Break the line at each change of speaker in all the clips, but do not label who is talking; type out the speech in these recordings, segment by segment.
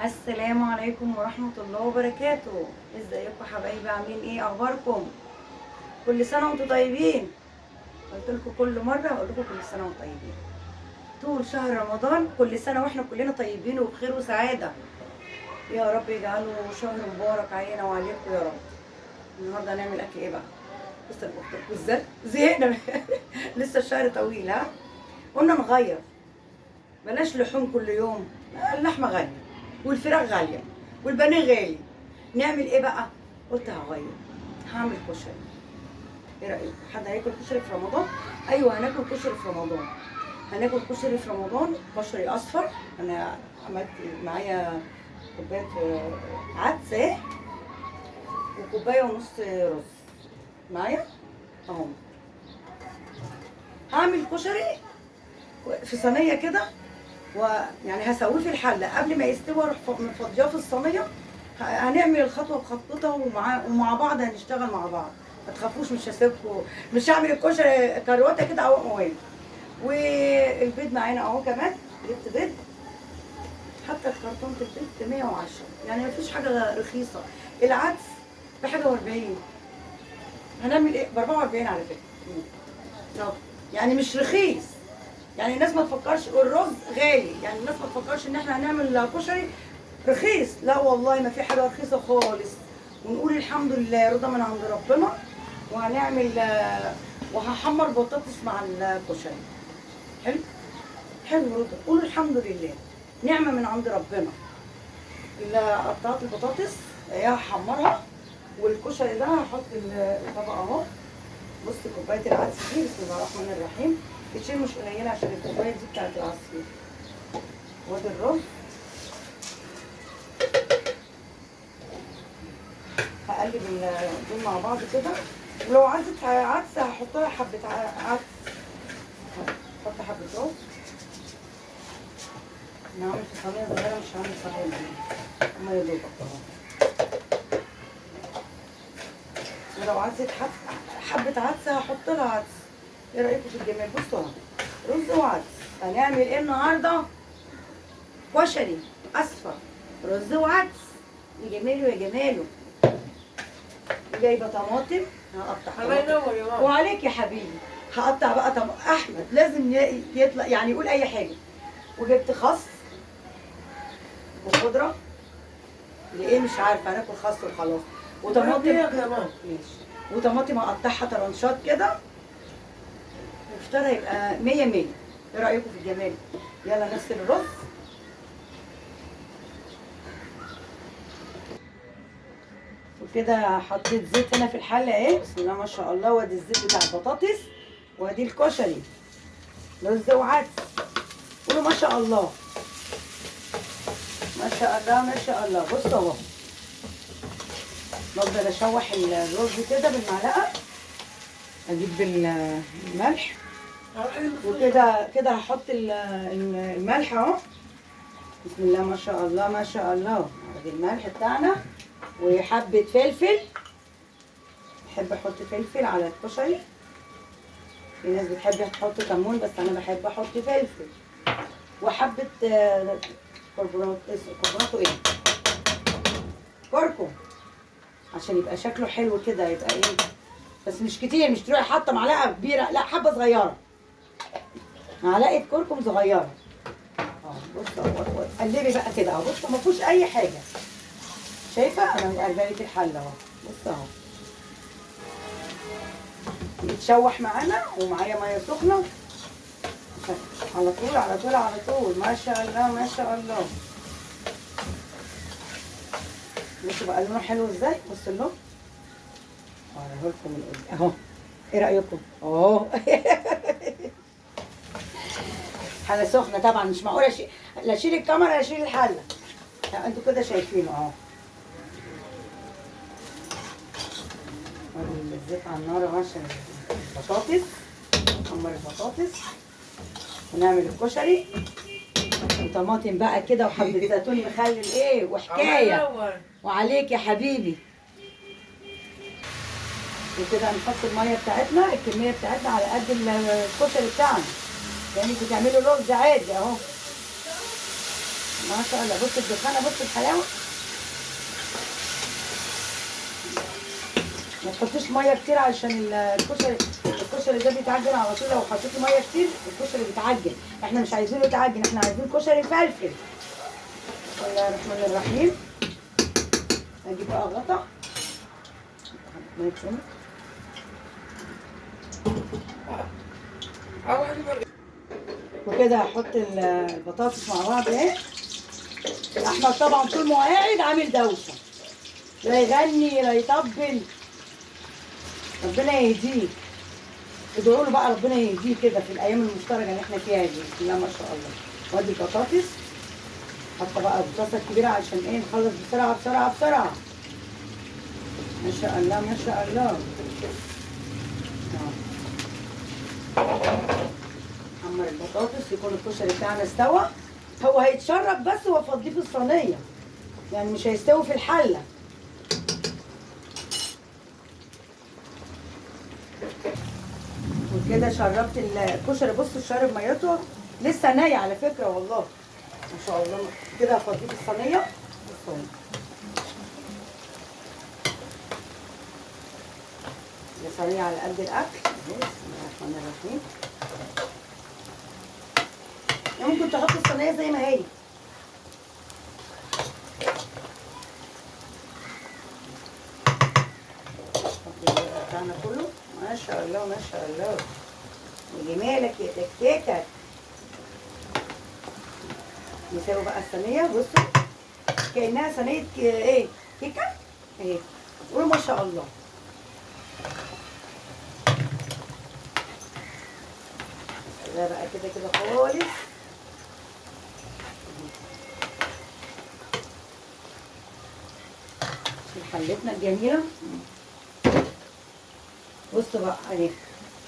السلام عليكم ورحمة الله وبركاته. ازيكم حبايبي؟ عاملين ايه؟ اخباركم؟ كل سنة وانتم طيبين. قلت لكم كل مرة هقول لكم كل سنة وانتم طيبين. طول شهر رمضان كل سنة واحنا كلنا طيبين وبخير وسعادة. يا رب يجعله شهر مبارك علينا وعليكم يا رب. النهارده هنعمل اكل ايه بقى؟ بص انا قلت لكم ازاي زهقنا لسه الشهر طويل. قلنا نغير، بلاش لحوم كل يوم. اللحمه غاليه والفراخ غاليه والبانيه غالي. نعمل ايه بقى؟ قلت هغير، هعمل كشري. ايه رايك؟ حد هياكل كشري في رمضان؟ ايوه هناكل كشري في رمضان. هناكل كشري في رمضان، كشري اصفر. انا عملت معايا كوبايه عدس اهي، وكوبايه ونص رز معايا اهو. هعمل كشري في صينيه كده، ويعني هسويه في الحله قبل ما يستوي، اروح مفضياه في الصينيه. هنعمل الخطوه بخطوتها، ومع بعض هنشتغل مع بعض. ما تخافوش، مش هسيبكم، مش هعمل الكشري كروته كده او موال. والبيض معانا اهو، كمان جبت بيض. حتى كرتونه البيض ب 110، يعني مفيش حاجه رخيصه. العدس بحاجه و40. هنعمل ايه ب 44 على فكره؟ يعني مش رخيص. يعني الناس ما تفكرش الرز غالي، يعني الناس ما تفكرش ان احنا هنعمل كشري رخيص. لا والله ما في حاجه رخيصه خالص. ونقول الحمد لله، رضا من عند ربنا. وهنعمل وهحمر بطاطس مع الكشري. حلو حلو، رضا قولوا الحمد لله، نعمه من عند ربنا. قطعت البطاطس هي هحمرها، والكشري ده هحط الطبق اهو. بص كوبايه العدس دي، بسم الله الرحمن الرحيم. الشيء مش قليله عشان الكوبايه دي بتاعت العصير. وادي الرز، هقلب دول مع بعض كده. ولو عايزه عدس هحط لها حبه عدس، هحط حبه رز. انا هعمل في صينيه صغيره، مش هعمل صينيه كبيره. هما يا دوبك اهو. ولو عايزه حبه عدس هحط لها عدس. ايه رايكم في الجمال؟ بصوا اهو، رز وعدس. هنعمل ايه النهارده؟ كشري اصفر، رز وعدس. يا جماله يا جماله. جايبه طماطم، هقطع
الله ينور يا ماما.
وعليك يا حبيبي. هقطع بقى احمد لازم يطلع يعني يقول اي حاجه. وجبت خس وخضره، لايه مش عارفه، هناكل خس وخلاص. وطماطم
يا ماما.
ماشي. وطماطم هقطعها طرنشات كده. الفطار هيبقى 100 100. ايه رايكم في الجمال؟ يلا نغسل الرز. وكده حطيت زيت هنا في الحله اهي، بسم الله ما شاء الله. وادي الزيت بتاع البطاطس، وادي الكشري رز وعدس. قولوا ما شاء الله، ما شاء الله ما شاء الله. بصوا اهو، بفضل اشوح الرز كده بالمعلقه، اجيب بالملح. وكده كده هحط الملح اهو. بسم الله ما شاء الله ما شاء الله. ادي الملح بتاعنا وحبه فلفل. بحب احط فلفل على الكشري. في ناس بتحب تحط كمون، بس انا بحب احط فلفل. وحبه كربوناتو ايه، كركم، عشان يبقى شكله حلو كده. يبقى ايه، بس مش كتير، مش تروحي حاطه معلقه كبيره، لا حبه صغيره، معلقه كركم صغيره. بص اهو، قلبي بقى كده اهو. بص ما فيهوش اي حاجه، شايفه انا مقلبه لك الحله اهو. بص اهو، يتشوح معانا ومعايا ميه سخنه على طول على طول على طول. ما شاء الله ما شاء الله. بصوا بقى لونه حلو ازاي. بص اللون، اوريه لكم من قدام اهو. ايه رايكم؟ اهو حله سخنه طبعا، مش معقوله لا اشيل الكاميرا لا اشيل الحله. انتوا كده شايفينه اهو. الزيت على النار اهو عشان البطاطس. نحمر البطاطس ونعمل الكشري. وطماطم بقى كده وحبه زيتون مخلل ايه وحكايه. وعليك يا حبيبي. وكده هنحط الميه بتاعتنا، الكميه بتاعتنا على قد الكشري بتاعنا، يعني بتعملوا رز عادي اهو. ما شاء الله. بص الدخانه، بص الحلاوه. ما تحطيش ميه كتير علشان الكشري ده بيتعجن على طول. لو حطيتي ميه كتير الكشري بيتعجن. احنا مش عايزينه يتعجن، احنا عايزين كشري فلفل. بسم الله الرحمن الرحيم. اجيب بقى غطا. وكده هحط البطاطس مع بعض اهي. احمد طبعا طول ما هو قاعد عامل دوشه، لا يغني لا يطبل. ربنا يهديه. ادعوا له بقى ربنا يهديه كده في الايام المشتركه اللي احنا فيها دي. بسم الله ما شاء الله. وادي البطاطس. حاطه بقى الطاسه الكبيره عشان ايه نخلص بسرعه بسرعه بسرعه. ما شاء الله ما شاء الله. حمر البطاطس يكون الكشري بتاعنا استوى. هو هيتشرب بس وافضيه في الصينيه، يعني مش هيستوي في الحله. وكده شربت الكشري. بصوا شارب ميته، لسه ناي على فكره والله ما شاء الله. كده هفضيه في الصينيه. صينيه على قد الاكل. بسم الله الرحمن الرحيم. ممكن تحط الصينيه زي ما هي. بتاعنا كله ما شاء الله ما شاء الله. وجمالك يا تكتيكك. نساوي بقى الصينيه. بصوا كانها صينيه ايه، كيكه اهي. قولوا ما شاء الله. ده بقى كده كده خالص. حلتنا الجميله. بصوا بقى اهي.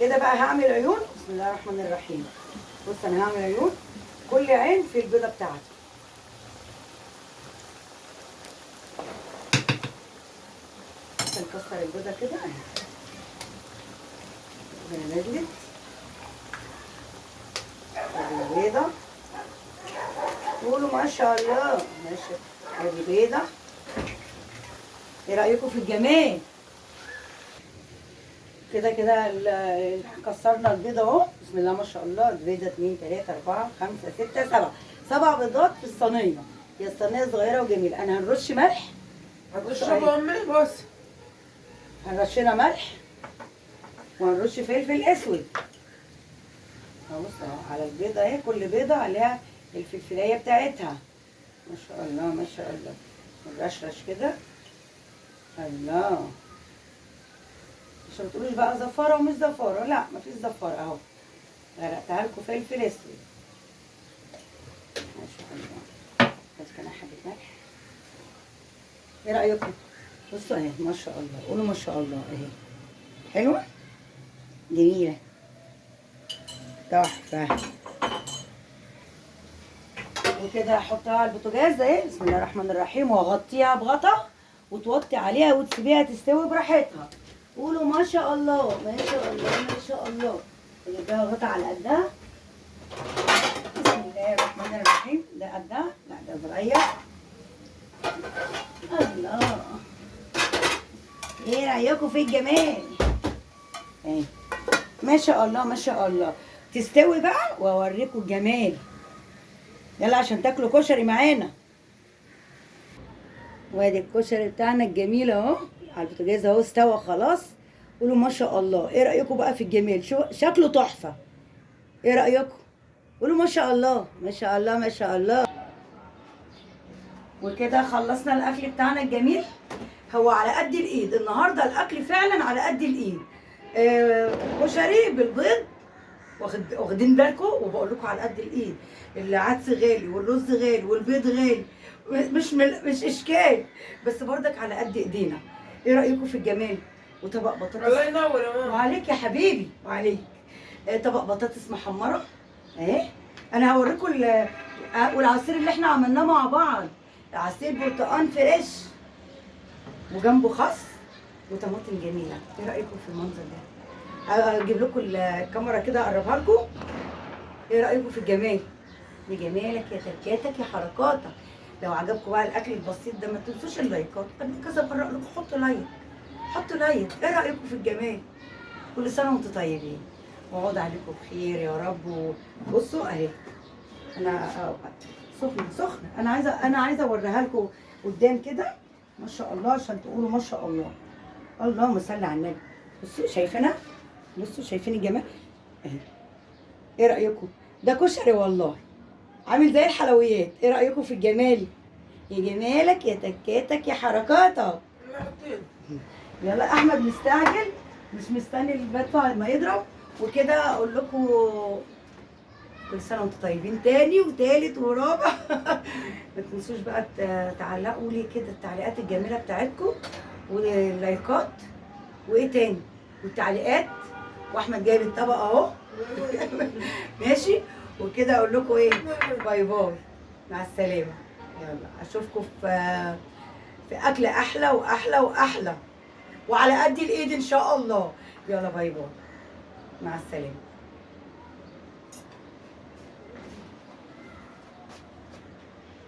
كده بقى هعمل عيون. بسم الله الرحمن الرحيم. بص انا هعمل عيون، كل عين في البيضه بتاعتي. نكسر البيضه كده اهي. هنا نزلت البيضه. قولوا ما شاء الله. ماشي. ادي بيضه. ايه رايكم في الجمال؟ كده كده كسرنا البيضه اهو. بسم الله ما شاء الله. البيضه 2 3 4 5 6 7 7 بيضات في الصينيه. هي الصينيه صغيره وجميله. انا هنرش ملح.
هتشربوا ملح بس.
هنرشنا ملح وهنرش فلفل اسود. اهو بص اهو على البيضه اهي. كل بيضه عليها الفلفلايه بتاعتها. ما شاء الله ما شاء الله. نرشرش كده. الله. مش بتقولوش بقى زفاره ومش زفاره، لا مفيش زفاره اهو. غرقتها لكم فلفل اسود. ما شاء الله. بس كان حبه ملح. ايه رايكم؟ بصوا اهي ما شاء الله. قولوا ما شاء الله اهي. حلوه جميله تحفه. وكده هحطها على البوتاجاز اهي. بسم الله الرحمن الرحيم. واغطيها بغطا وتوطي عليها وتسيبيها تستوي براحتها. قولوا ما شاء الله ما شاء الله ما شاء الله. نجيبها غطا على قدها. بسم الله الرحمن الرحيم. ده قدها؟ لا ده صغير. الله. ايه رايكم في الجمال؟ اهي ما شاء الله ما شاء الله. تستوي بقى واوريكم الجمال. يلا عشان تاكلوا كشري معانا. وادي الكشري بتاعنا الجميل اهو على البوتاجاز اهو. استوى خلاص. قولوا ما شاء الله. ايه رايكم بقى في الجمال؟ شكله تحفه. ايه رايكم؟ قولوا ما شاء الله ما شاء الله ما شاء الله. وكده خلصنا الاكل بتاعنا الجميل. هو على قد الايد النهارده. الاكل فعلا على قد الايد. كشري بالبيض. واخدين بالكم. وبقول لكم على قد الايد. العدس غالي والرز غالي والبيض غالي. مش اشكال، بس برضك على قد ايدينا. ايه رايكم في الجمال؟ وطبق بطاطس.
الله ينور يا ماما.
وعليك يا حبيبي وعليك. طبق بطاطس محمره اهي. انا هوريكم والعصير اللي احنا عملناه مع بعض. عصير برتقال فريش وجنبه خس وطماطم جميله. ايه رايكم في المنظر ده؟ هجيب لكم الكاميرا كده اقربها لكم. ايه رايكم في الجمال؟ لجمالك يا تركاتك يا حركاتك. لو عجبكم بقى الاكل البسيط ده ما تنسوش اللايكات، انا كذا مره اقول لكم حطوا لايك، حطوا لايك. ايه رايكم في الجمال؟ كل سنه وانتم طيبين، وعود عليكم بخير يا رب. بصوا اهي انا سخنه، انا عايزه اوريها لكم قدام كده ما شاء الله عشان تقولوا ما شاء الله. اللهم صل على النبي. بصوا شايفينها؟ بصوا شايفين الجمال اهي. ايه رايكم؟ ده كشري والله، عامل زي الحلويات. ايه رايكم في الجمال؟ يا جمالك يا تكاتك يا حركاتك. يلا احمد مستعجل مش مستني المدفع ما يضرب وكده. اقول لكم كل سنه وانتم طيبين تاني وتالت ورابع. ما تنسوش بقى تعلقوا لي كده التعليقات الجميله بتاعتكم واللايكات وايه تاني والتعليقات. واحمد جايب الطبق اهو. ماشي وكده. اقول لكم ايه؟ باي باي، مع السلامه. يلا اشوفكم في اكل احلى واحلى واحلى وعلى قد الايد ان شاء الله. يلا باي باي، مع السلامه.